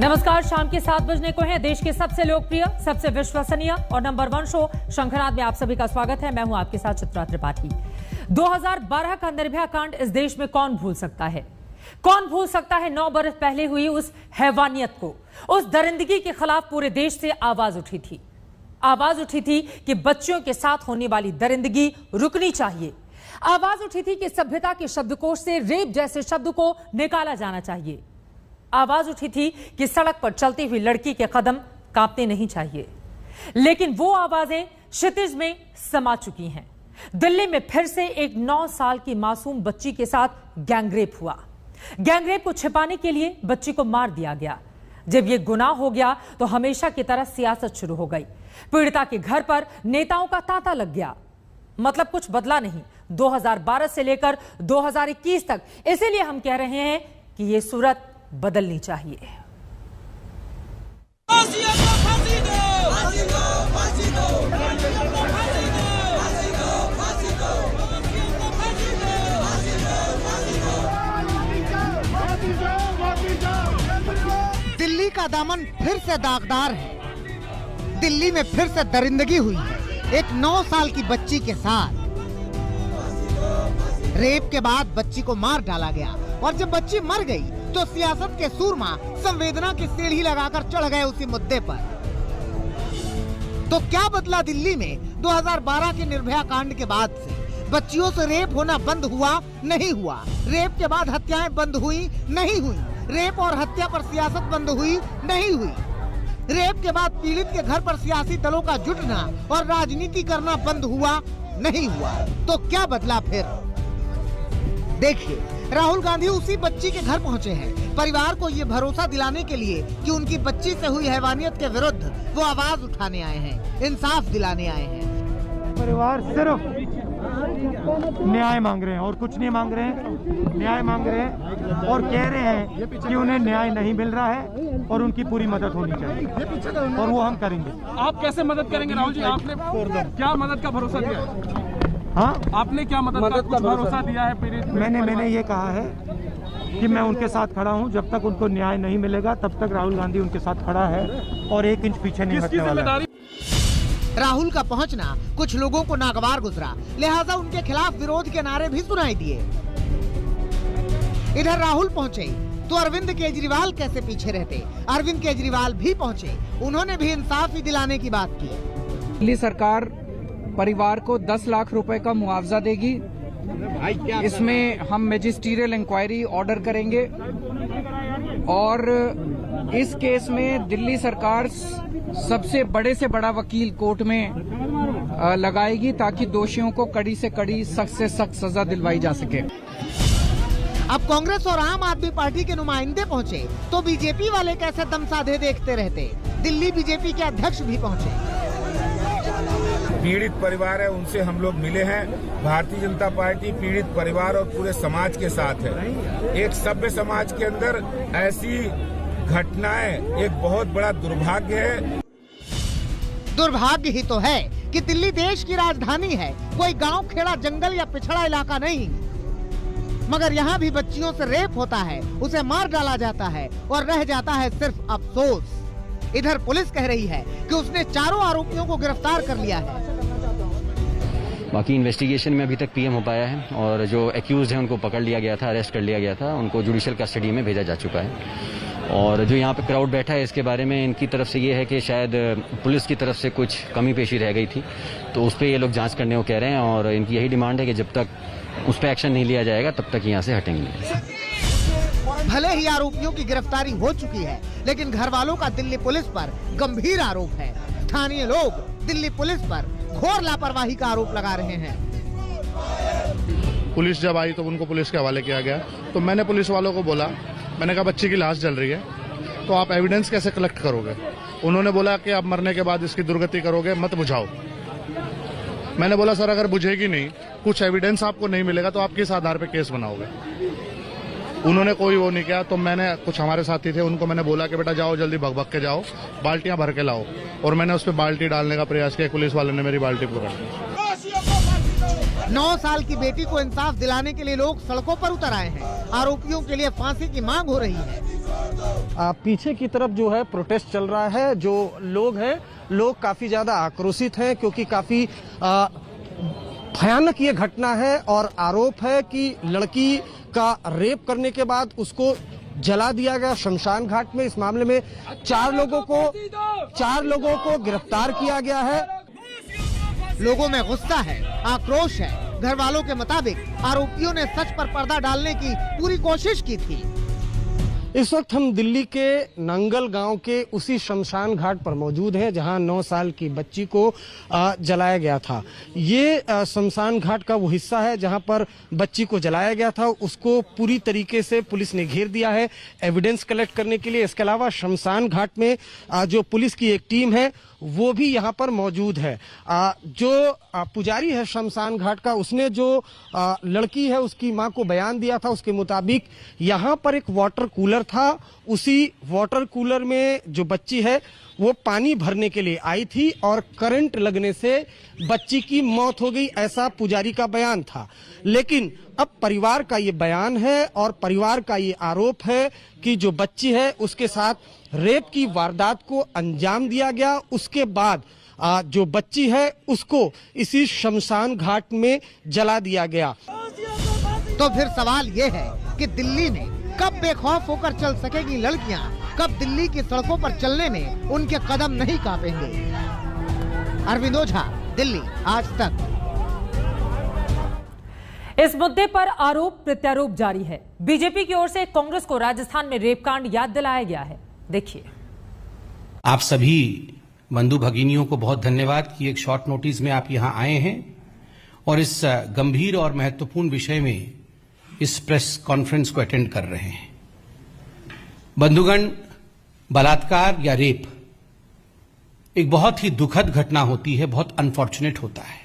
नमस्कार, शाम के 7 बजने को है। देश के सबसे लोकप्रिय, सबसे विश्वसनीय और नंबर 1 शो शंखनाद में आप सभी का स्वागत है। मैं हूं आपके साथ चित्रा त्रिपाठी। 2012 का निर्भया कांड इस देश में कौन भूल सकता है? कौन भूल सकता है 9 बरस पहले हुई उस हैवानियत को, उस दरिंदगी के खिलाफ पूरे देश से आवाज उठी थी। आवाज उठी थी कि बच्चियों के साथ होने वाली दरिंदगी रुकनी चाहिए। आवाज उठी थी कि सभ्यता के शब्दकोश से रेप जैसे शब्द को निकाला जाना चाहिए। आवाज उठी थी कि सड़क पर चलती हुई लड़की के कदम कांपने नहीं चाहिए। लेकिन वो आवाजें क्षितिज में समा चुकी हैं। दिल्ली में फिर से एक 9 साल की मासूम बच्ची के साथ गैंगरेप हुआ। गैंगरेप को छिपाने के लिए बच्ची को मार दिया गया। जब यह गुनाह हो गया तो हमेशा की तरह सियासत शुरू हो गई। पीड़िता के घर पर नेताओं का तांता लग गया। मतलब कुछ बदला नहीं 2012 से लेकर 2021 तक। इसीलिए हम कह रहे हैं कि यह सूरत बदलनी चाहिए। दिल्ली का दामन फिर से दागदार है। दिल्ली में फिर से दरिंदगी हुई है एक 9 साल की बच्ची के साथ। रेप के बाद बच्ची को मार डाला गया और जब बच्ची मर गई तो सियासत के सूरमा संवेदना की सीढ़ी लगाकर चढ़ गए उसी मुद्दे पर। तो क्या बदला दिल्ली में 2012 के निर्भया कांड के बाद से? बच्चियों से रेप होना बंद हुआ? नहीं हुआ। रेप के बाद हत्याएं बंद हुई? नहीं हुई। रेप और हत्या पर सियासत बंद हुई? नहीं हुई। रेप के बाद पीड़ित के घर पर सियासी दलों का जुटना और राजनीति करना बंद हुआ? नहीं हुआ। तो क्या बदला फिर? देखिए, राहुल गांधी उसी बच्ची के घर पहुंचे हैं परिवार को ये भरोसा दिलाने के लिए कि उनकी बच्ची से हुई हैवानियत के विरुद्ध वो आवाज उठाने आए हैं, इंसाफ दिलाने आए हैं। परिवार सिर्फ न्याय मांग रहे हैं और कुछ नहीं मांग रहे हैं। न्याय मांग रहे हैं और कह रहे हैं कि उन्हें न्याय नहीं मिल रहा है और उनकी पूरी मदद होनी चाहिए और वो हम करेंगे। आप कैसे मदद करेंगे राहुल जी? आपने क्या मदद का भरोसा दिया? हाँ, आपने क्या मदद का भरोसा दिया है पीड़ित? मैंने ये कहा है कि मैं उनके साथ खड़ा हूं। जब तक उनको न्याय नहीं मिलेगा तब तक राहुल गांधी उनके साथ खड़ा है और 1 इंच पीछे नहीं हटने वाला है। राहुल का पहुंचना कुछ लोगों को नागवार गुजरा, लिहाजा उनके खिलाफ विरोध के नारे भी सुनाई दिए। इधर राहुल पहुंचे तो अरविंद केजरीवाल कैसे पीछे रहते? अरविंद केजरीवाल भी पहुंचे, उन्होंने भी इंसाफ ही दिलाने की बात की। दिल्ली सरकार परिवार को 10 लाख रुपए का मुआवजा देगी। इसमें हम मैजिस्ट्रियल इंक्वायरी ऑर्डर करेंगे और इस केस में दिल्ली सरकार सबसे बड़े से बड़ा वकील कोर्ट में लगाएगी ताकि दोषियों को कड़ी से कड़ी, सख्त से सख्त सजा दिलवाई जा सके। अब कांग्रेस और आम आदमी पार्टी के नुमाइंदे पहुंचे तो बीजेपी वाले कैसे दम साधे देखते रहते। दिल्ली बीजेपी के अध्यक्ष भी पहुंचे। पीड़ित परिवार है, उनसे हम लोग मिले हैं। भारतीय जनता पार्टी पीड़ित परिवार और पूरे समाज के साथ है। एक सभ्य समाज के अंदर ऐसी घटनाएं एक बहुत बड़ा दुर्भाग्य है। दुर्भाग्य ही तो है कि दिल्ली देश की राजधानी है, कोई गांव, खेड़ा, जंगल या पिछड़ा इलाका नहीं। मगर यहाँ भी बच्चियों से रेप होता है, उसे मार डाला जाता है और रह जाता है सिर्फ अफसोस। इधर पुलिस कह रही है कि उसने चारों आरोपियों को गिरफ्तार कर लिया है। बाकी इन्वेस्टिगेशन में अभी तक पीएम हो पाया है और जो एक्यूज हैं उनको पकड़ लिया गया था, अरेस्ट कर लिया गया था, उनको जुडिशियल कस्टडी में भेजा जा चुका है। और जो यहाँ पे क्राउड बैठा है इसके बारे में इनकी तरफ से ये है कि शायद पुलिस की तरफ से कुछ कमी पेशी रह गई थी, तो उस पर ये लोग जांच करने को कह रहे हैं और इनकी यही डिमांड है कि जब तक उस पर एक्शन नहीं लिया जाएगा तब तक यहाँ से हटेंगे। भले ही आरोपियों की गिरफ्तारी हो चुकी है, लेकिन घर वालों का दिल्ली पुलिस पर गंभीर आरोप है। स्थानीय लोग दिल्ली पुलिस पर घोर लापरवाही का आरोप लगा रहे हैं। पुलिस जब आई तो उनको पुलिस के हवाले किया गया, तो मैंने पुलिस वालों को बोला, मैंने कहा बच्ची की लाश जल रही है तो आप एविडेंस कैसे कलेक्ट करोगे? उन्होंने बोला कि आप मरने के बाद इसकी दुर्गति करोगे, मत बुझाओ। मैंने बोला सर अगर बुझेगी नहीं, कुछ एविडेंस आपको नहीं मिलेगा तो आप किस आधार पे केस बनाओगे? उन्होंने कोई वो नहीं किया। तो मैंने कुछ हमारे साथी थे उनको मैंने बोला कि बेटा जाओ जल्दी भग भग के जाओ, बाल्टियां भर के लाओ, और मैंने उस पर बाल्टी डालने का प्रयास किया। पुलिस वाले ने मेरी बाल्टी पकड़ ली। 9 साल की बेटी को इंसाफ दिलाने के लिए लोग सड़कों पर उतर आए हैं। आरोपियों के लिए फांसी की मांग हो रही है। पीछे की तरफ जो है प्रोटेस्ट चल रहा है। जो लोग हैं, लोग काफी ज्यादा आक्रोशित हैं क्योंकि काफी भयानक ये घटना है और आरोप है कि लड़की का रेप करने के बाद उसको जला दिया गया शमशान घाट में। इस मामले में 4 लोगों को गिरफ्तार किया गया है। लोगों में गुस्सा है, आक्रोश है। घर वालों के मुताबिक आरोपियों ने सच पर पर्दा डालने की पूरी कोशिश की थी। इस वक्त हम दिल्ली के नंगल गांव के उसी शमशान घाट पर मौजूद हैं जहां 9 साल की बच्ची को जलाया गया था। ये शमशान घाट का वो हिस्सा है जहां पर बच्ची को जलाया गया था। उसको पूरी तरीके से पुलिस ने घेर दिया है एविडेंस कलेक्ट करने के लिए। इसके अलावा शमशान घाट में जो पुलिस की एक टीम है वो भी यहाँ पर मौजूद है। जो पुजारी है शमशान घाट का, उसने जो लड़की है उसकी मां को बयान दिया था, उसके मुताबिक यहाँ पर एक वाटर कूलर था। उसी वाटर कूलर में जो बच्ची है वो पानी भरने के लिए आई थी और करंट लगने से बच्ची की मौत हो गई, ऐसा पुजारी का बयान था। लेकिन अब परिवार का ये बयान है और परिवार का ये आरोप है कि जो बच्ची है उसके साथ रेप की वारदात को अंजाम दिया गया। उसके बाद जो बच्ची है उसको इसी शमशान घाट में जला दिया गया। तो फिर सवाल ये है कि दिल्ली में कब बेखौफ होकर चल सकेगी लड़कियां, कब दिल्ली की सड़कों पर चलने में उनके कदम नहीं कांपेंगे। अरविंद ओझा, दिल्ली आज तक। इस मुद्दे पर आरोप प्रत्यारोप जारी है। बीजेपी की ओर से कांग्रेस को राजस्थान में रेप कांड याद दिलाया गया है। देखिए। आप सभी बंधु भगिनियों को बहुत धन्यवाद कि एक शॉर्ट नोटिस में आप यहां आए हैं और इस गंभीर और महत्वपूर्ण विषय में इस प्रेस कॉन्फ्रेंस को अटेंड कर रहे हैं। बंधुगण, बलात्कार या रेप एक बहुत ही दुखद घटना होती है, बहुत अनफॉर्चुनेट होता है।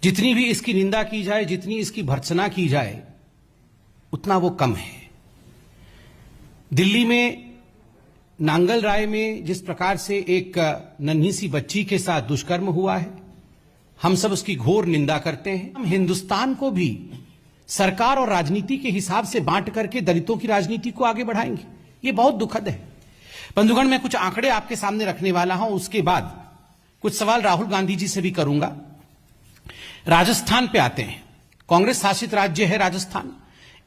जितनी भी इसकी निंदा की जाए, जितनी इसकी भर्त्सना की जाए, उतना वो कम है। दिल्ली में नांगल राय में जिस प्रकार से एक नन्ही सी बच्ची के साथ दुष्कर्म हुआ है, हम सब उसकी घोर निंदा करते हैं। हम हिंदुस्तान को भी सरकार और राजनीति के हिसाब से बांट करके दलितों की राजनीति को आगे बढ़ाएंगे, ये बहुत दुखद है। बंधुगण, मैं कुछ आंकड़े आपके सामने रखने वाला हूं, उसके बाद कुछ सवाल राहुल गांधी जी से भी करूंगा। राजस्थान पे आते हैं। कांग्रेस शासित राज्य है राजस्थान।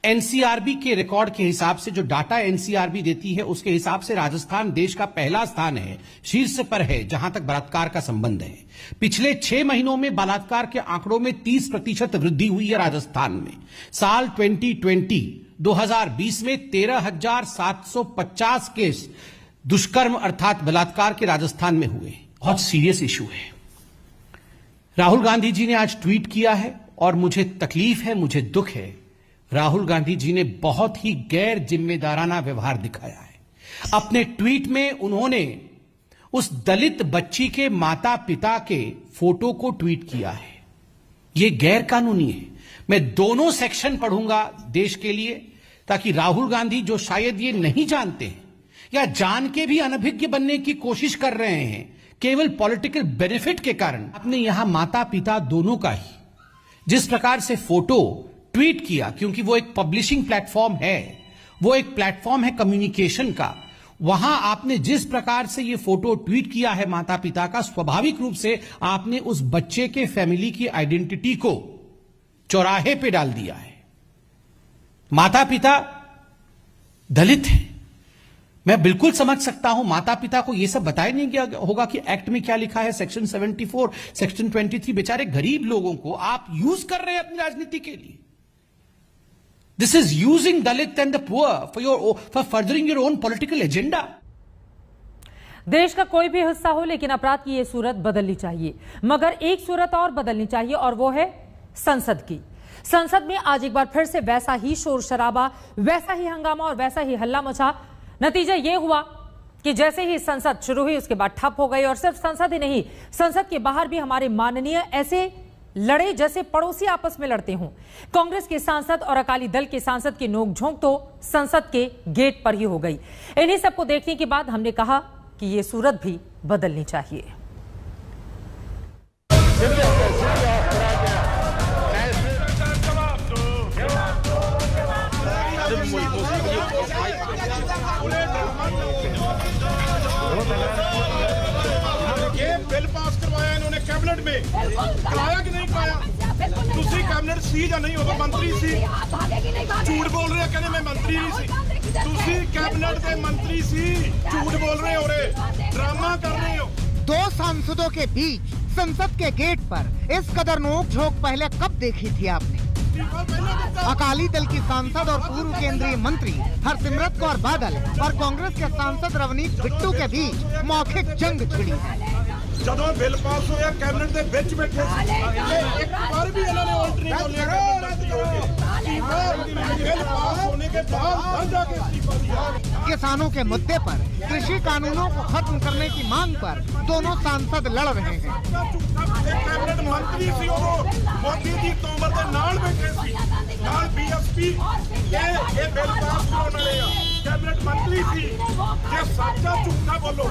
एनसीआरबी के रिकॉर्ड के हिसाब से, जो डाटा एनसीआरबी देती है उसके हिसाब से राजस्थान देश का पहला स्थान है, शीर्ष पर है जहां तक बलात्कार का संबंध है। पिछले 6 महीनों में बलात्कार के आंकड़ों में 30% वृद्धि हुई है राजस्थान में। साल 2020 में 13,750 केस दुष्कर्म अर्थात बलात्कार के राजस्थान में हुए। बहुत सीरियस इशू है। राहुल गांधी जी ने आज ट्वीट किया है और मुझे तकलीफ है, मुझे दुख है। राहुल गांधी जी ने बहुत ही गैर जिम्मेदाराना व्यवहार दिखाया है। अपने ट्वीट में उन्होंने उस दलित बच्ची के माता पिता के फोटो को ट्वीट किया है। यह गैर कानूनी है। मैं दोनों सेक्शन पढ़ूंगा देश के लिए, ताकि राहुल गांधी, जो शायद ये नहीं जानते हैं या जान के भी अनभिज्ञ बनने की कोशिश कर रहे हैं केवल पॉलिटिकल बेनिफिट के कारण, अपने यहां माता पिता दोनों का ही जिस प्रकार से फोटो ट्वीट किया, क्योंकि वो एक पब्लिशिंग प्लेटफॉर्म है, वो एक प्लेटफॉर्म है कम्युनिकेशन का, वहां आपने जिस प्रकार से ये फोटो ट्वीट किया है माता पिता का, स्वाभाविक रूप से आपने उस बच्चे के फैमिली की आइडेंटिटी को चौराहे पे डाल दिया है। माता पिता दलित है, मैं बिल्कुल समझ सकता हूं। माता पिता को यह सब बताया नहीं गया होगा कि एक्ट में क्या लिखा है, सेक्शन 74, सेक्शन 23। बेचारे गरीब लोगों को आप यूज कर रहे हैं अपनी राजनीति के लिए। This is using Dalit and the poor for furthering your own political agenda. देश का कोई भी हिस्सा हो, लेकिन अपराध की यह सूरत बदलनी चाहिए। मगर एक सूरत और बदलनी चाहिए, और वो है संसद की। संसद में आज एक बार फिर से वैसा ही शोर शराबा, वैसा ही हंगामा और वैसा ही हल्ला मचा। नतीजा यह हुआ कि जैसे ही संसद शुरू हुई उसके बाद ठप हो गई। और सिर्फ संसद ही नहीं, संसद के बाहर भी हमारे माननीय ऐसे लड़े जैसे पड़ोसी आपस में लड़ते हों। कांग्रेस के सांसद और अकाली दल के सांसद की नोकझोंक तो संसद के गेट पर ही हो गई। इन्हीं सबको देखने के बाद हमने कहा कि यह सूरत भी बदलनी चाहिए। ये बिल पास करवाया इन्होंने कैबिनेट में, कराया कि नहीं कराया? तुसी कैबिनेट सी या नहीं होगा मंत्री सी? झूठ बोल रहे हैं, कहने मैं मंत्री नहीं सी। तुसी कैबिनेट के मंत्री सी, झूठ बोल रहे हो, रे ड्रामा कर रहे हो। दो सांसदों के बीच संसद के गेट पर इस कदर नोक-झोंक पहले कब देखी थी आपने? अकाली दल की सांसद और पूर्व केंद्रीय मंत्री हरसिमरत कौर बादल और कांग्रेस के सांसद रवनीत बिट्टू के बीच मौखिक जंग छिड़ी है। ਜਦੋਂ ਬਿੱਲ ਪਾਸ ਹੋਇਆ ਕੈबिनेट ਦੇ ਵਿੱਚ ਬੈਠੇ ਸੀ, ਇੱਕ ਵਾਰ ਵੀ ਇਹਨਾਂ ਨੇ ਉਲਟ ਨਹੀਂ ਬੋਲਿਆ ਬਿੱਲ पास होने के बाद जाके इस्तीफा दिया। किसानों के मुद्दे पर कृषि कानूनों को खत्म करने की मांग पर दोनों सांसद लड़ रहे हैं। कैबिनेट मंत्री सी मोदी जी तोमर के नाल बैठे सी, नाल बीएसपी ये बिल पास कराने वाले कैबिनेट मंत्री सी। जे सच्चा झूठा बोलो,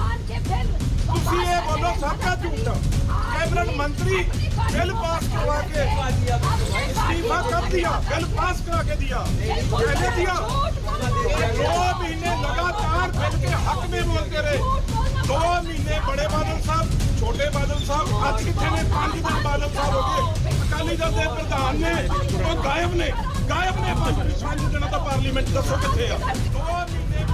तुसी ये बोलो सच्चा झूठा। कैबिनेट मंत्री बिल पास करवा के इस्तीफा कर दिया, बिल पास करा के दिया, पहले दिया। 2 महीने लगातार बिल के हक में बोलते रहे। 2 महीने बड़े बादल साहब, छोटे बादल साहब, आज कितने ने 5 दिन बादल साहब हो गए। अकाली दल के प्रधान ने वो गायब ने 5 दिनों का पार्लियामेंट दसो कितने आ।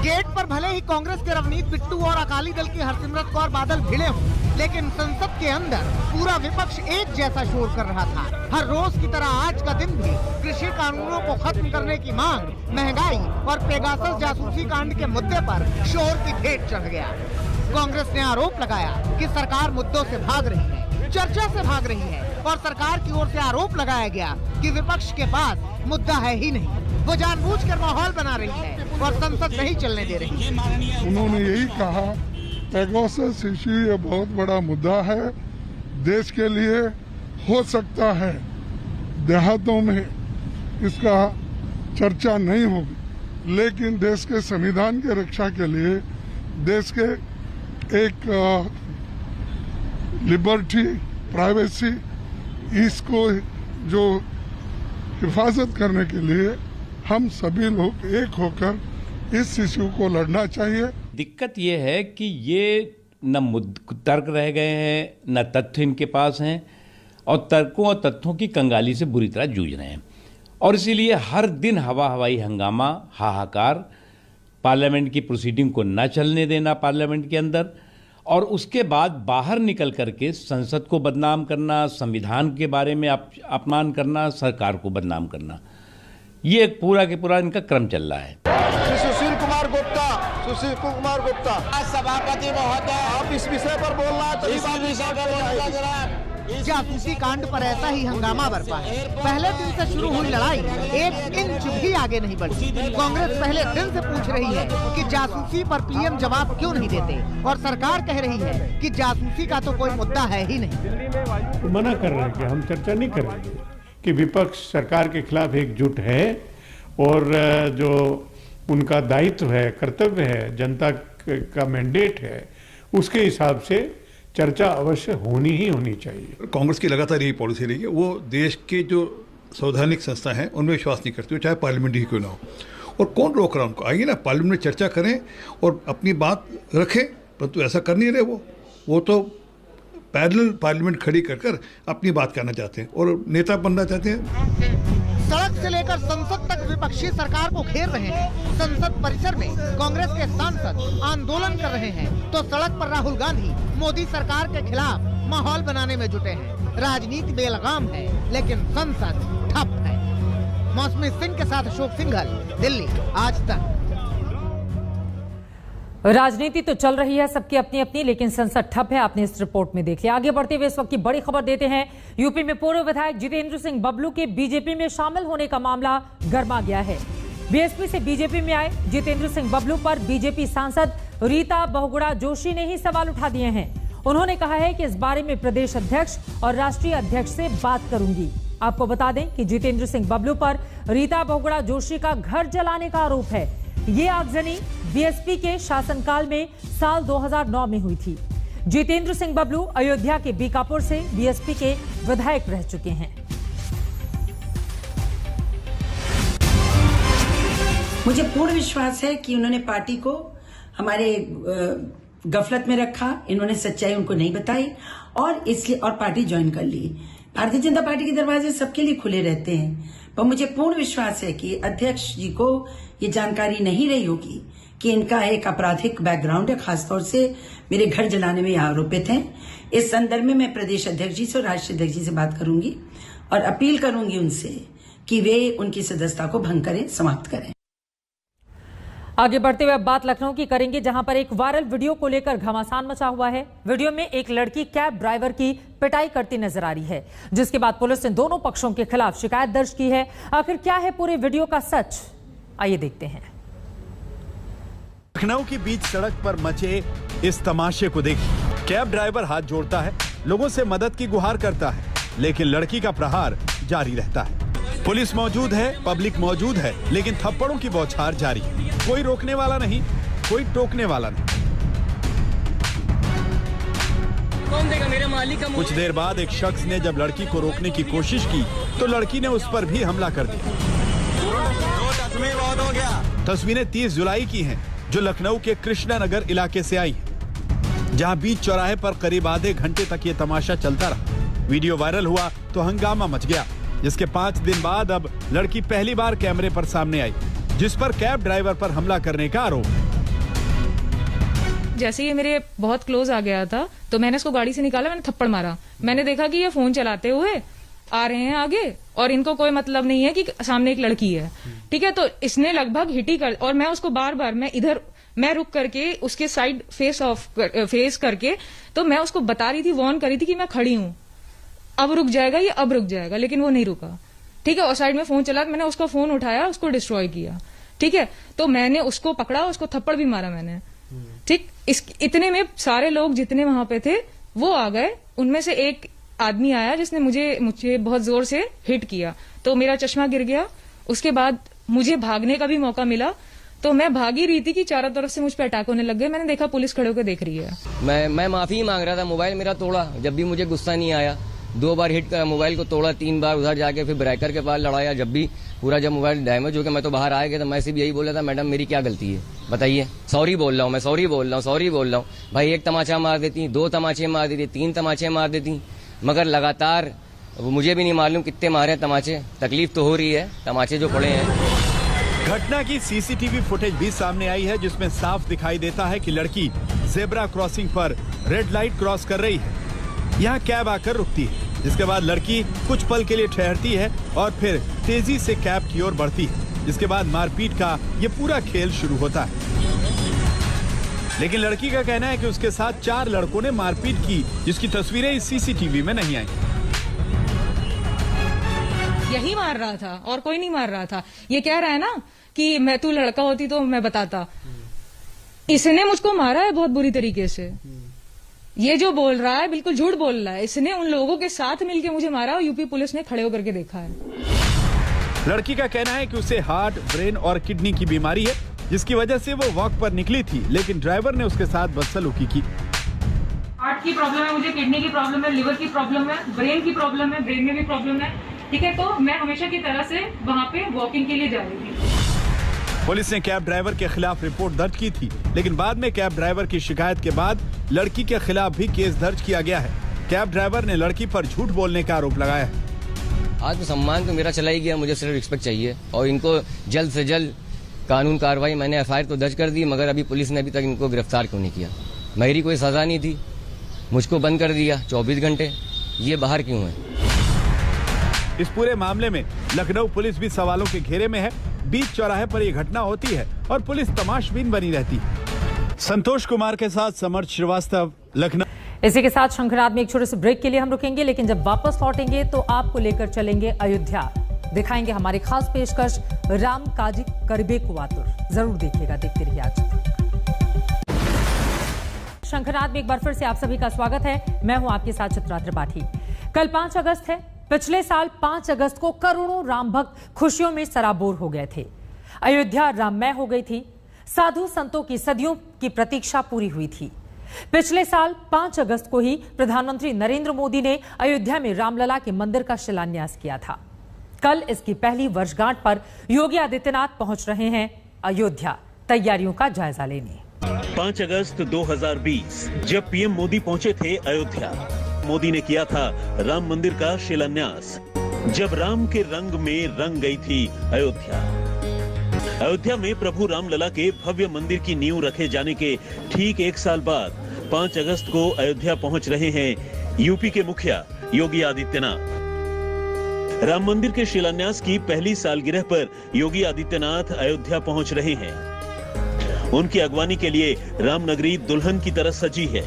गेट पर भले ही कांग्रेस के रवनीत बिट्टू और अकाली दल की हरसिमरत कौर बादल भिड़े हों, लेकिन संसद के अंदर पूरा विपक्ष एक जैसा शोर कर रहा था। हर रोज की तरह आज का दिन भी कृषि कानूनों को खत्म करने की मांग, महंगाई और पेगासस जासूसी कांड के मुद्दे पर शोर की भेंट चढ़ गया। कांग्रेस ने आरोप लगाया कि सरकार मुद्दों से भाग रही है, चर्चा से भाग रही है, और सरकार की ओर से आरोप लगाया गया कि विपक्ष के पास मुद्दा है ही नहीं, वो जानबूझकर माहौल बना रही है और संसद नहीं चलने दे रही। उन्होंने यही कहा पेगासस इश्यू ये बहुत बड़ा मुद्दा है, देश के लिए हो सकता है देहातों में इसका चर्चा नहीं होगी, लेकिन देश के संविधान की रक्षा के लिए, देश के एक लिबर्टी, प्राइवेसी, इसको जो हिफाजत करने के लिए हम सभी लोग एक होकर इस इश्यू को लड़ना चाहिए। दिक्कत ये है कि ये न तर्क रह गए हैं, न तथ्य इनके पास हैं, और तर्कों और तथ्यों की कंगाली से बुरी तरह जूझ रहे हैं। और इसीलिए हर दिन हवाई हंगामा, हाहाकार, पार्लियामेंट की प्रोसीडिंग को न चलने देना पार्लियामेंट के अंदर, और उसके बाद बाहर निकल करके संसद को बदनाम करना, संविधान के बारे में अपमान करना, सरकार को बदनाम करना, ये पूरा के पूरा इनका क्रम चल रहा है। सुशील कुमार गुप्ता सभापति महोदय, आप इस विषय पर बोलना जासूसी कांड पर ऐसा ही हंगामा बरपा है। पहले दिन से शुरू हुई लड़ाई 1 इंच भी आगे नहीं बढ़ी। कांग्रेस पहले दिन से पूछ रही है कि जासूसी पर पीएम जवाब क्यों नहीं देते, और सरकार कह रही है कि जासूसी का तो कोई मुद्दा है ही नहीं। मना कर रहे हैं कि हम चर्चा नहीं कर रहे कि विपक्ष सरकार के खिलाफ एकजुट है, और जो उनका दायित्व है, कर्तव्य है, जनता का मैंडेट है, उसके हिसाब से चर्चा अवश्य होनी ही होनी चाहिए। कांग्रेस की लगातार यही पॉलिसी रही है, वो देश के जो संवैधानिक संस्था हैं उनमें विश्वास नहीं करती, चाहे पार्लियामेंट ही क्यों ना हो। और कौन रोक रहा है उनको? आइए ना, पार्लियामेंट में चर्चा करें और अपनी बात रखें, परंतु ऐसा कर नहीं रहे। वो तो पैरेलल पार्लियामेंट खड़ी कर अपनी बात करना चाहते हैं और नेता बनना चाहते हैं। सड़क से लेकर संसद तक विपक्षी सरकार को घेर रहे हैं। संसद परिसर में कांग्रेस के सांसद आंदोलन कर रहे हैं, तो सड़क पर राहुल गांधी मोदी सरकार के खिलाफ माहौल बनाने में जुटे हैं। राजनीति बेलगाम है, लेकिन संसद ठप है। मौसमी सिंह के साथ अशोक सिंघल, दिल्ली, आज तक। राजनीति तो चल रही है सबकी अपनी अपनी, लेकिन संसद ठप है। आपने इस रिपोर्ट में देख लिया। आगे बढ़ते हुए इस वक्त की बड़ी खबर देते हैं। यूपी में पूर्व विधायक जितेंद्र सिंह बबलू के बीजेपी में शामिल होने का मामला गर्मा गया है। बीएसपी से बीजेपी में आए जितेंद्र सिंह बबलू पर बीजेपी सांसद रीता बहुगुणा जोशी ने ही सवाल उठा दिए हैं। उन्होंने कहा है कि इस बारे में प्रदेश अध्यक्ष और राष्ट्रीय अध्यक्ष से बात करूंगी। आपको बता दें कि जितेंद्र सिंह बबलू पर रीता बहुगुणा जोशी का घर जलाने का आरोप है। ये आगजनी बीएसपी के शासनकाल में साल 2009 में हुई थी। जितेंद्र सिंह बबलू अयोध्या के बीकापुर से बीएसपी के विधायक रह चुके हैं। मुझे पूर्ण विश्वास है कि उन्होंने पार्टी को, हमारे गफलत में रखा, इन्होंने सच्चाई उनको नहीं बताई और इसलिए और पार्टी ज्वाइन कर ली। भारतीय जनता पार्टी के दरवाजे सबके लिए खुले रहते हैं, पर मुझे पूर्ण विश्वास है कि अध्यक्ष जी को ये जानकारी नहीं रही होगी कि इनका एक आपराधिक बैकग्राउंड है, खासतौर से मेरे घर जलाने में आरोपित हैं। इस संदर्भ में मैं प्रदेश अध्यक्ष जी से और राष्ट्रीय अध्यक्ष जी से बात करूंगी और अपील करूंगी उनसे कि वे उनकी सदस्यता को भंग करें, समाप्त करें। आगे बढ़ते हुए अब बात लखनऊ की करेंगे, जहां पर एक वायरल वीडियो को लेकर घमासान मचा हुआ है। वीडियो में एक लड़की कैब ड्राइवर की पिटाई करती नजर आ रही है, जिसके बाद पुलिस ने दोनों पक्षों के खिलाफ शिकायत दर्ज की है। आखिर क्या है पूरे वीडियो का सच, आइए देखते हैं। लखनऊ की बीच सड़क पर मचे इस तमाशे को देखिए। कैब ड्राइवर हाथ जोड़ता है, लोगों से मदद की गुहार करता है, लेकिन लड़की का प्रहार जारी रहता है। पुलिस मौजूद है, पब्लिक मौजूद है, लेकिन थप्पड़ों की बौछार जारी है। कोई रोकने वाला नहीं, कोई टोकने वाला नहीं। कौन देगा मेरे मालिक का? कुछ देर बाद एक शख्स ने जब लड़की को रोकने की कोशिश की तो लड़की ने उस पर भी हमला कर दिया। बहुत हो गया। तस्वीरें 30 जुलाई की हैं, जो लखनऊ के कृष्णा नगर इलाके से आई हैं, जहां बीच चौराहे पर करीब आधे घंटे तक ये तमाशा चलता रहा। वीडियो वायरल हुआ तो हंगामा मच गया, जिसके 5 दिन बाद अब लड़की पहली बार कैमरे पर सामने आई, जिस पर कैब ड्राइवर पर हमला करने का आरोप। जैसे ये मेरे बहुत क्लोज आ गया था तो मैंने इसको गाड़ी से निकाला, मैंने थप्पड़ मारा। मैंने देखा कि ये फोन चलाते हुए आ रहे हैं आगे और इनको कोई मतलब नहीं है कि सामने एक लड़की है, ठीक है। तो इसने लगभग हिट ही कर, और मैं उसको बार बार मैं रुक करके उसके साइड फेस करके तो मैं उसको बता रही थी, वार्न करी थी कि मैं खड़ी हूँ, अब रुक जाएगा ये, अब रुक जाएगा, लेकिन वो नहीं रुका, ठीक है। और साइड में फोन चला, मैंने उसका फोन उठाया, उसको डिस्ट्रॉय किया, ठीक है। तो मैंने उसको पकड़ा, उसको थप्पड़ भी मारा मैंने, ठीक। इतने में सारे लोग जितने वहां पे थे वो आ गए। उनमें से एक आदमी आया जिसने मुझे बहुत जोर से हिट किया, तो मेरा चश्मा गिर गया। उसके बाद मुझे भागने का भी मौका मिला, तो मैं भागी रही थी कि चारों तरफ से मुझ पे अटैक होने लग गए। मैंने देखा पुलिस खड़े होकर देख रही है। मैं माफी मांग रहा था, मोबाइल मेरा तोड़ा, जब भी मुझे गुस्सा नहीं आया 2 बार हिट करा, मोबाइल को तोड़ा, 3 बार उधर जाके फिर ब्रेकर के पास लड़ाया। जब भी पूरा जब मोबाइल डैमेज हो गया, मैं तो बाहर आ गया था। मैं सिर्फ यही बोला था, मैडम मेरी क्या गलती है बताइए, सॉरी बोल रहा हूँ मैं, सॉरी बोल रहा हूँ। भाई 1 तमाचा मार देती, 2 तमाचे मार देती, 3 तमाचे मार देती, मगर लगातार मुझे भी नहीं मालूम कितने मारे तमाचे। तकलीफ तो हो रही है, तमाचे जो पड़े हैं। घटना की सीसीटीवी फुटेज भी सामने आई है, जिसमें साफ दिखाई देता है कि लड़की जेब्रा क्रॉसिंग पर रेड लाइट क्रॉस कर रही है। यहाँ कैब आकर रुकती है, जिसके बाद लड़की कुछ पल के लिए ठहरती है और फिर तेजी से कैब की ओर बढ़ती है, जिसके बाद मारपीट का ये पूरा खेल शुरू होता है। लेकिन लड़की का कहना है कि उसके साथ 4 लड़कों ने मारपीट की, जिसकी तस्वीरें इस सीसीटीवी में नहीं आई। यही मार रहा था और कोई नहीं मार रहा था। ये कह रहा है ना कि मैं तू लड़का होती तो मैं बताता। इसने मुझको मारा है बहुत बुरी तरीके से। ये जो बोल रहा है बिल्कुल झूठ बोल रहा है। इसने उन लोगों के साथ मिलकर मुझे मारा और यूपी पुलिस ने खड़े होकर के देखा है। लड़की का कहना है कि उसे हार्ट, ब्रेन और किडनी की बीमारी है, जिसकी वजह से वो वॉक पर निकली थी, लेकिन ड्राइवर ने उसके साथ बदसलूकी की। हार्ट की प्रॉब्लम है, मुझे किडनी की प्रॉब्लम है, लिवर की प्रॉब्लम है, ब्रेन की प्रॉब्लम है, ब्रेन में भी प्रॉब्लम है, ठीक है। तो मैं हमेशा की तरह से वहाँ पे वॉकिंग के लिए जा रही थी। पुलिस ने कैब ड्राइवर के खिलाफ रिपोर्ट दर्ज की थी, लेकिन बाद में कैब ड्राइवर की शिकायत के बाद लड़की के खिलाफ भी केस दर्ज किया गया है। कैब ड्राइवर ने लड़की पर झूठ बोलने का आरोप लगाया है। आत्मसम्मान तो मेरा चला ही गया, मुझे सिर्फ रिस्पेक्ट चाहिए और इनको जल्द से जल्द कानून कार्रवाई। मैंने एफआईआर तो दर्ज कर दी, मगर अभी पुलिस ने अभी तक इनको गिरफ्तार क्यों नहीं किया? मेरी कोई सजा नहीं थी, मुझको बंद कर दिया 24 घंटे, ये बाहर क्यों है? इस पूरे मामले में लखनऊ पुलिस भी सवालों के घेरे में है। बीच चौराहे पर यह घटना होती है और पुलिस तमाशबीन बनी रहती है। संतोष कुमार के साथ समर्थ श्रीवास्तव, लखनऊ। इसी के साथ शंखनाद में एक छोटे से ब्रेक के लिए हम रुकेंगे, लेकिन जब वापस लौटेंगे तो आपको लेकर चलेंगे अयोध्या। दिखाएंगे हमारी खास पेशकश राम काजी करबे को आतुर। जरूर देखिएगा, देखते रहिए आज। शंखनाद में एक बार फिर से आप सभी का स्वागत है। मैं हूं आपके साथ चित्रा त्रिपाठी। कल 5 अगस्त है। पिछले साल 5 अगस्त को करोड़ों राम भक्त खुशियों में सराबोर हो गए थे। अयोध्या राममय हो गई थी। साधु संतों की सदियों की प्रतीक्षा पूरी हुई थी। पिछले साल 5 अगस्त को ही प्रधानमंत्री नरेंद्र मोदी ने अयोध्या में रामलला के मंदिर का शिलान्यास किया था। कल इसकी पहली वर्षगांठ पर योगी आदित्यनाथ पहुंच रहे हैं अयोध्या, तैयारियों का जायजा लेने। 5 अगस्त 2020 जब पीएम मोदी पहुंचे थे अयोध्या, मोदी ने किया था राम मंदिर का शिलान्यास। जब राम के रंग में रंग गई थी अयोध्या। अयोध्या में प्रभु रामलला के भव्य मंदिर की नींव रखे जाने के ठीक 1 साल बाद 5 अगस्त को अयोध्या पहुंच रहे हैं यूपी के मुखिया योगी आदित्यनाथ। राम मंदिर के शिलान्यास की पहली सालगिरह पर योगी आदित्यनाथ अयोध्या पहुंच रहे हैं। उनकी अगवानी के लिए रामनगरी दुल्हन की तरह सजी है।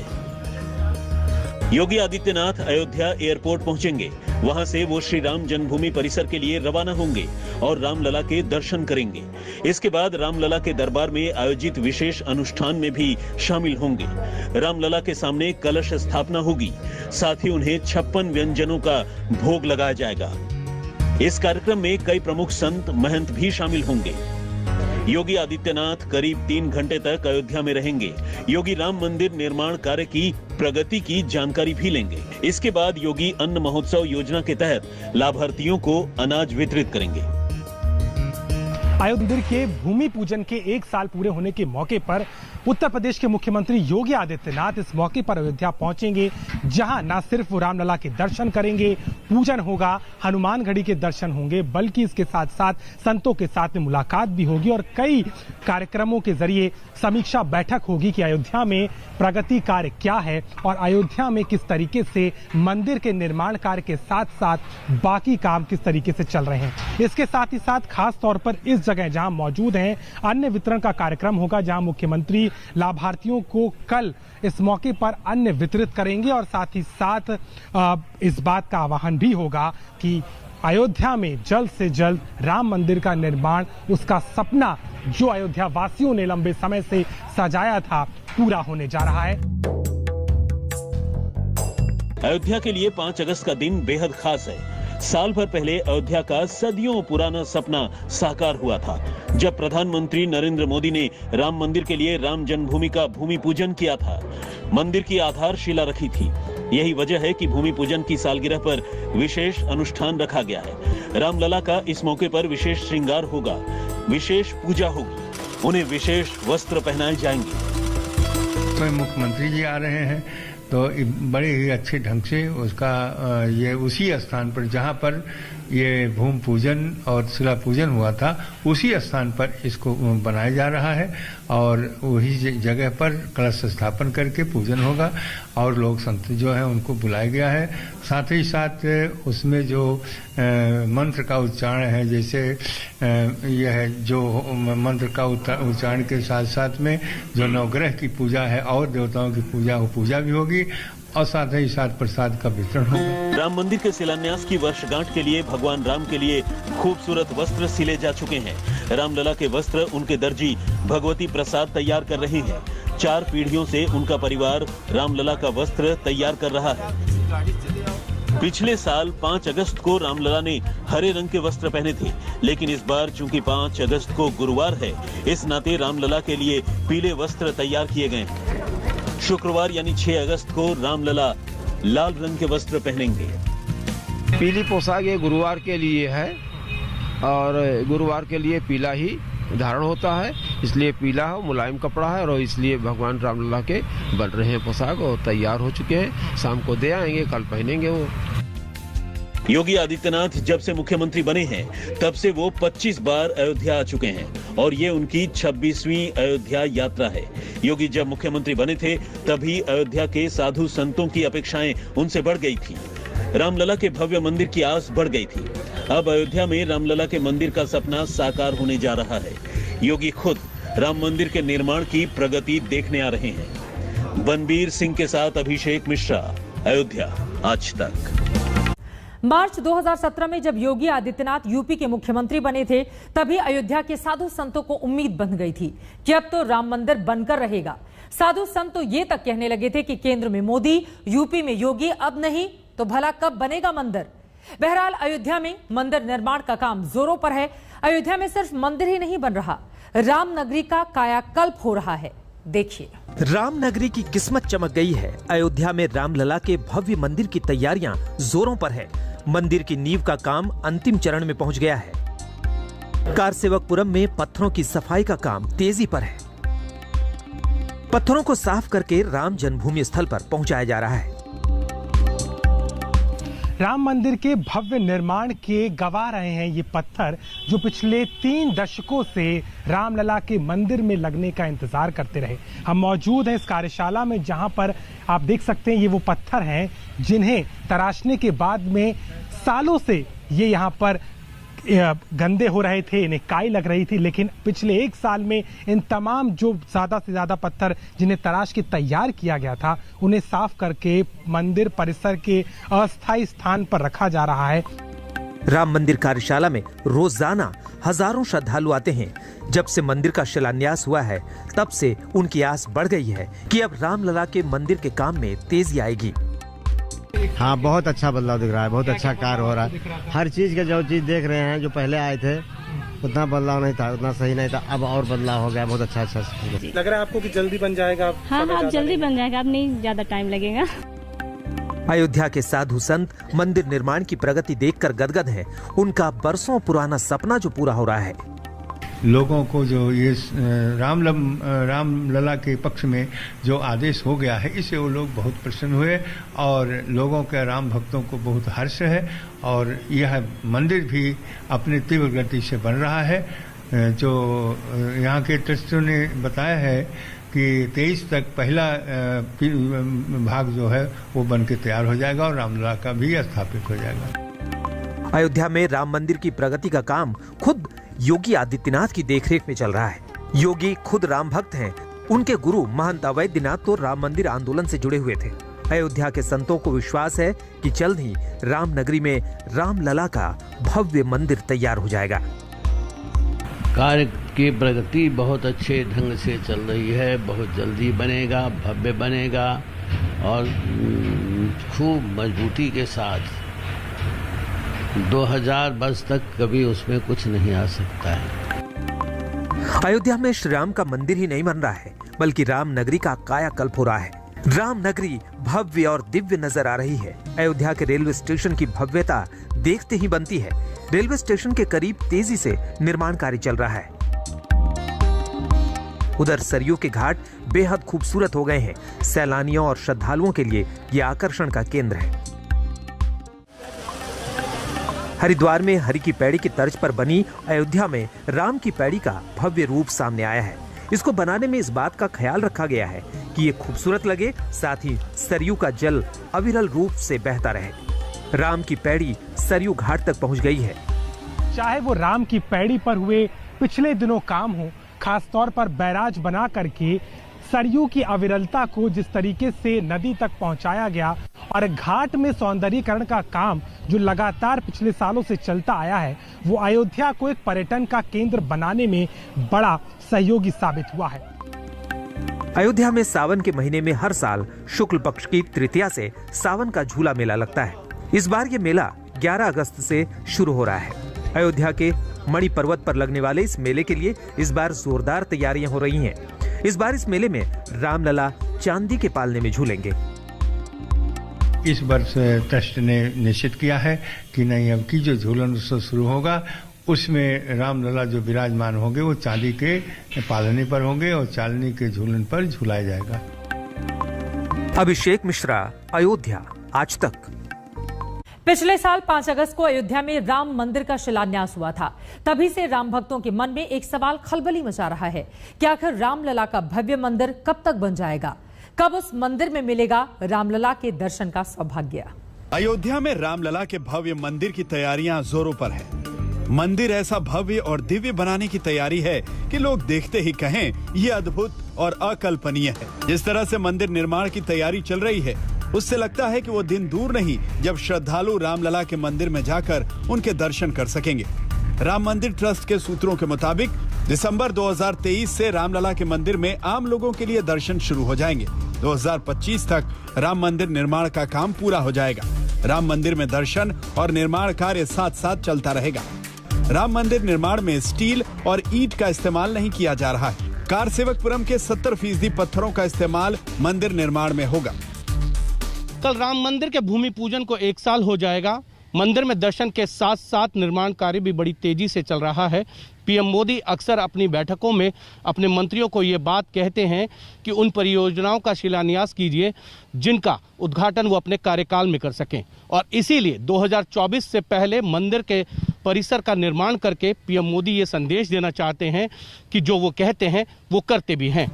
योगी आदित्यनाथ अयोध्या एयरपोर्ट पहुंचेंगे। वहां से वो श्री राम जन्मभूमि परिसर के लिए रवाना होंगे और रामलला के दर्शन करेंगे। इसके बाद रामलला के दरबार में आयोजित विशेष अनुष्ठान में भी शामिल होंगे। रामलला के सामने कलश स्थापना होगी, साथ ही उन्हें 56 व्यंजनों का भोग लगाया जाएगा। इस कार्यक्रम में कई प्रमुख संत महंत भी शामिल होंगे। योगी आदित्यनाथ करीब 3 घंटे तक अयोध्या में रहेंगे। योगी राम मंदिर निर्माण कार्य की प्रगति की जानकारी भी लेंगे। इसके बाद योगी अन्न महोत्सव योजना के तहत लाभार्थियों को अनाज वितरित करेंगे। अयोध्या मंदिर के भूमि पूजन के 1 साल पूरे होने के मौके पर उत्तर प्रदेश के मुख्यमंत्री योगी आदित्यनाथ इस मौके पर अयोध्या पहुंचेंगे, जहां न सिर्फ वो रामलला के दर्शन करेंगे, पूजन होगा, हनुमान गढ़ी के दर्शन होंगे, बल्कि इसके साथ साथ संतों के साथ में मुलाकात भी होगी और कई कार्यक्रमों के जरिए समीक्षा बैठक होगी कि अयोध्या में प्रगति कार्य क्या है और अयोध्या में किस तरीके से मंदिर के निर्माण कार्य के साथ साथ बाकी काम किस तरीके से चल रहे हैं। इसके साथ ही साथ खास तौर पर इस जगह जहां मौजूद हैं, अन्न वितरण का कार्यक्रम होगा, जहां मुख्यमंत्री लाभार्थियों को कल इस मौके पर अन्न वितरित करेंगे और साथ ही साथ इस बात का आह्वान भी होगा कि अयोध्या में जल्द से जल्द राम मंदिर का निर्माण, उसका सपना जो अयोध्या वासियों ने लंबे समय से सजाया था, पूरा होने जा रहा है। अयोध्या के लिए 5 अगस्त का दिन बेहद खास है। साल भर पहले अयोध्या का सदियों पुराना सपना साकार हुआ था, जब प्रधानमंत्री नरेंद्र मोदी ने राम मंदिर के लिए राम जन्मभूमि का भूमि पूजन किया था। मंदिर की आधारशिला रखी थी। यही वजह है कि भूमि पूजन की सालगिरह पर विशेष अनुष्ठान रखा गया है। रामलला का इस मौके पर विशेष श्रृंगार होगा, विशेष पूजा होगी, उन्हें विशेष वस्त्र पहनाए जाएंगे। तो मुख्यमंत्री जी आ रहे हैं तो बड़े ही अच्छे ढंग से उसका ये उसी स्थान पर जहाँ पर ये भूमि पूजन और शिला पूजन हुआ था, उसी स्थान पर इसको बनाया जा रहा है और वही जगह पर कलश स्थापन करके पूजन होगा और लोग संत जो हैं उनको बुलाया गया है। साथ ही साथ उसमें जो मंत्र का उच्चारण है, जैसे यह जो मंत्र का उच्चारण के साथ साथ में जो नवग्रह की पूजा है और देवताओं की पूजा, वो पूजा भी होगी और साथ ही साथ प्रसाद का वितरण होगा। राम मंदिर के शिलान्यास की वर्षगांठ के लिए भगवान राम के लिए खूबसूरत वस्त्र सिले जा चुके हैं। रामलला के वस्त्र उनके दर्जी भगवती प्रसाद तैयार कर रहे हैं। 4 पीढ़ियों से उनका परिवार रामलला का वस्त्र तैयार कर रहा है। पिछले साल 5 अगस्त को रामलला ने हरे रंग के वस्त्र पहने थे, लेकिन इस बार चूंकि 5 अगस्त को गुरुवार है, इस नाते रामलला के लिए पीले वस्त्र तैयार किए गए हैं। शुक्रवार यानी 6 अगस्त को रामलला लाल रंग के वस्त्र पहनेंगे। पीली पोशाक ये गुरुवार के लिए है और गुरुवार के लिए पीला ही धारण होता है, इसलिए पीला हो, मुलायम कपड़ा है और इसलिए भगवान रामलला के बन रहे हैं पोशाक और तैयार हो चुके हैं। शाम को दे आएंगे, कल पहनेंगे वो। योगी आदित्यनाथ जब से मुख्यमंत्री बने हैं तब से वो 25 बार अयोध्या आ चुके हैं और ये उनकी 26वीं अयोध्या यात्रा है। योगी जब मुख्यमंत्री बने थे तभी अयोध्या के साधु संतों की अपेक्षाएं उनसे बढ़ गई थी। रामलला के भव्य मंदिर की आस बढ़ गई थी। अब अयोध्या में रामलला के मंदिर का सपना साकार होने जा रहा है। योगी खुद राम मंदिर के निर्माण की प्रगति देखने आ रहे हैं। बनबीर सिंह के साथ अभिषेक मिश्रा, अयोध्या आज तक। मार्च 2017 में जब योगी आदित्यनाथ यूपी के मुख्यमंत्री बने थे, तभी अयोध्या के साधु संतों को उम्मीद बन गई थी कि अब तो राम मंदिर बनकर रहेगा। साधु संत तो ये तक कहने लगे थे कि केंद्र में मोदी, यूपी में योगी, अब नहीं तो भला कब बनेगा मंदिर। बहरहाल अयोध्या में मंदिर निर्माण का काम जोरों पर है। अयोध्या में सिर्फ मंदिर ही नहीं बन रहा, राम नगरी का कायाकल्प हो रहा है। देखिए, राम नगरी की किस्मत चमक गई है। अयोध्या में रामलला के भव्य मंदिर की तैयारियां जोरों पर है। मंदिर की नींव का काम अंतिम चरण में पहुंच गया है। कारसेवकपुरम में पत्थरों की सफाई का काम तेजी पर है। पत्थरों को साफ करके राम जन्मभूमि स्थल पर पहुंचाया जा रहा है। राम मंदिर के भव्य निर्माण के गवा रहे हैं ये पत्थर, जो पिछले 3 दशकों से रामलला के मंदिर में लगने का इंतजार करते रहे। हम मौजूद हैं इस कार्यशाला में, जहां पर आप देख सकते हैं ये वो पत्थर हैं जिन्हें तराशने के बाद में सालों से ये यहाँ पर गंदे हो रहे थे, इन्हें काई लग रही थी, लेकिन पिछले 1 साल में इन तमाम जो ज्यादा से ज्यादा पत्थर जिन्हें तराश के तैयार किया गया था, उन्हें साफ करके मंदिर परिसर के अस्थायी स्थान पर रखा जा रहा है। राम मंदिर कार्यशाला में रोजाना हजारों श्रद्धालु आते हैं। जब से मंदिर का शिलान्यास हुआ है, तब से उनकी आस बढ़ गई है कि अब रामलला के मंदिर के काम में तेजी आएगी। हाँ, बहुत अच्छा बदलाव दिख रहा है, बहुत अच्छा कार्य हो रहा है। हर चीज का जो चीज देख रहे हैं, जो पहले आए थे उतना बदलाव नहीं था, उतना सही नहीं था, अब और बदलाव हो गया, बहुत अच्छा। लग रहा है आपको कि जल्दी बन जाएगा? हाँ, अब जल्दी बन जाएगा, अब नहीं ज्यादा टाइम लगेगा। अयोध्या के साधु संत मंदिर निर्माण की प्रगति देखकर गदगद हैं। उनका बरसों पुराना सपना जो पूरा हो रहा है। लोगों को जो ये रामलला के पक्ष में जो आदेश हो गया है, इससे वो लोग बहुत प्रसन्न हुए और लोगों के राम भक्तों को बहुत हर्ष है। और यह मंदिर भी अपनी तीव्र गति से बन रहा है। जो यहाँ के ट्रस्टियों ने बताया है कि 23 तक पहला भाग जो है वो बन के तैयार हो जाएगा और रामलला का भी स्थापित हो जाएगा। अयोध्या में राम मंदिर की प्रगति का काम खुद योगी आदित्यनाथ की देखरेख में चल रहा है। योगी खुद राम भक्त हैं। उनके गुरु महंत अवैधनाथ तो राम मंदिर आंदोलन से जुड़े हुए थे। अयोध्या के संतों को विश्वास है कि जल्द ही राम नगरी में रामलला का भव्य मंदिर तैयार हो जाएगा। कार्य की प्रगति बहुत अच्छे ढंग से चल रही है, बहुत जल्दी बनेगा, भव्य बनेगा और खूब मजबूती के साथ 2000 वर्ष तक कभी उसमें कुछ नहीं आ सकता है। अयोध्या में श्री राम का मंदिर ही नहीं बन रहा है, बल्कि राम नगरी का कायाकल्प हो रहा है। राम नगरी भव्य और दिव्य नजर आ रही है। अयोध्या के रेलवे स्टेशन की भव्यता देखते ही बनती है। रेलवे स्टेशन के करीब तेजी से निर्माण कार्य चल रहा है। उधर सरयू के घाट बेहद खूबसूरत हो गए हैं। सैलानियों और श्रद्धालुओं के लिए ये आकर्षण का केंद्र है। हरिद्वार में हरि की पैड़ी की तर्ज पर बनी अयोध्या में राम की पैड़ी का भव्य रूप सामने आया है। इसको बनाने में इस बात का ख्याल रखा गया है कि ये खूबसूरत लगे, साथ ही सरयू का जल अविरल रूप से बहता रहे। राम की पैड़ी सरयू घाट तक पहुंच गई है। चाहे वो राम की पैड़ी पर हुए पिछले दिनों काम हो, खासतौर पर बैराज बना करके सरयू की अविरलता को जिस तरीके से नदी तक पहुंचाया गया और घाट में सौंदर्यीकरण का काम जो लगातार पिछले सालों से चलता आया है, वो अयोध्या को एक पर्यटन का केंद्र बनाने में बड़ा सहयोगी साबित हुआ है। अयोध्या में सावन के महीने में हर साल शुक्ल पक्ष की तृतीया से सावन का झूला मेला लगता है। इस बार ये मेला 11 अगस्त से शुरू हो रहा है। अयोध्या के मणि पर्वत पर लगने वाले इस मेले के लिए इस बार जोरदार तैयारियां हो रही हैं। इस बार इस मेले में रामलला चांदी के पालने में झूलेंगे। इस वर्ष ट्रस्ट ने निश्चित किया है कि नहीं, अब की जो झूलन उत्सव शुरू होगा उसमें रामलला जो विराजमान होंगे वो चांदी के पालने पर होंगे और चांदी के झूलन पर झूलाया जाएगा। अभिषेक मिश्रा, अयोध्या आज तक। पिछले साल 5 अगस्त को अयोध्या में राम मंदिर का शिलान्यास हुआ था। तभी से राम भक्तों के मन में एक सवाल खलबली मचा रहा है कि आखिर रामलला का भव्य मंदिर कब तक बन जाएगा? कब उस मंदिर में मिलेगा रामलला के दर्शन का सौभाग्य? अयोध्या में रामलला के भव्य मंदिर की तैयारियां जोरों पर है। मंदिर ऐसा भव्य और दिव्य बनाने की तैयारी है कि लोग देखते ही कहें ये अद्भुत और अकल्पनीय है। जिस तरह से मंदिर निर्माण की तैयारी चल रही है, उससे लगता है कि वो दिन दूर नहीं जब श्रद्धालु रामलला के मंदिर में जाकर उनके दर्शन कर सकेंगे। राम मंदिर ट्रस्ट के सूत्रों के मुताबिक दिसंबर 2023 से रामलला के मंदिर में आम लोगों के लिए दर्शन शुरू हो जाएंगे। 2025 तक राम मंदिर निर्माण का काम पूरा हो जाएगा। राम मंदिर में दर्शन और निर्माण कार्य साथ साथ चलता रहेगा। राम मंदिर निर्माण में स्टील और ईंट का इस्तेमाल नहीं किया जा रहा है। कारसेवकपुरम के 70% पत्थरों का इस्तेमाल मंदिर निर्माण में होगा। कल राम मंदिर के भूमि पूजन को 1 साल हो जाएगा। मंदिर में दर्शन के साथ साथ निर्माण कार्य भी बड़ी तेजी से चल रहा है। पीएम मोदी अक्सर अपनी बैठकों में अपने मंत्रियों को ये बात कहते हैं कि उन परियोजनाओं का शिलान्यास कीजिए जिनका उद्घाटन वो अपने कार्यकाल में कर सकें, और इसीलिए 2024 से पहले मंदिर के परिसर का निर्माण करके पीएम मोदी ये संदेश देना चाहते हैं कि जो वो कहते हैं वो करते भी हैं।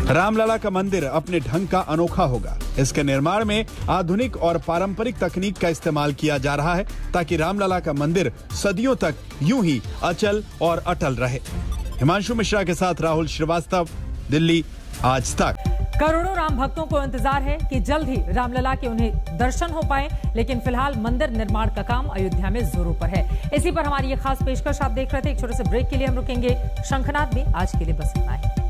रामलला का मंदिर अपने ढंग का अनोखा होगा। इसके निर्माण में आधुनिक और पारंपरिक तकनीक का इस्तेमाल किया जा रहा है ताकि रामलला का मंदिर सदियों तक यूं ही अचल और अटल रहे। हिमांशु मिश्रा के साथ राहुल श्रीवास्तव, दिल्ली, आज तक। करोड़ों राम भक्तों को इंतजार है कि जल्द ही रामलला के उन्हें दर्शन हो पाए, लेकिन फिलहाल मंदिर निर्माण का काम अयोध्या में जोरों पर है। इसी पर हमारी ये खास पेशकश आप देख रहे थे। एक छोटे से ब्रेक के लिए हम रुकेंगे। शंखनाद में आज के लिए बस इतना ही।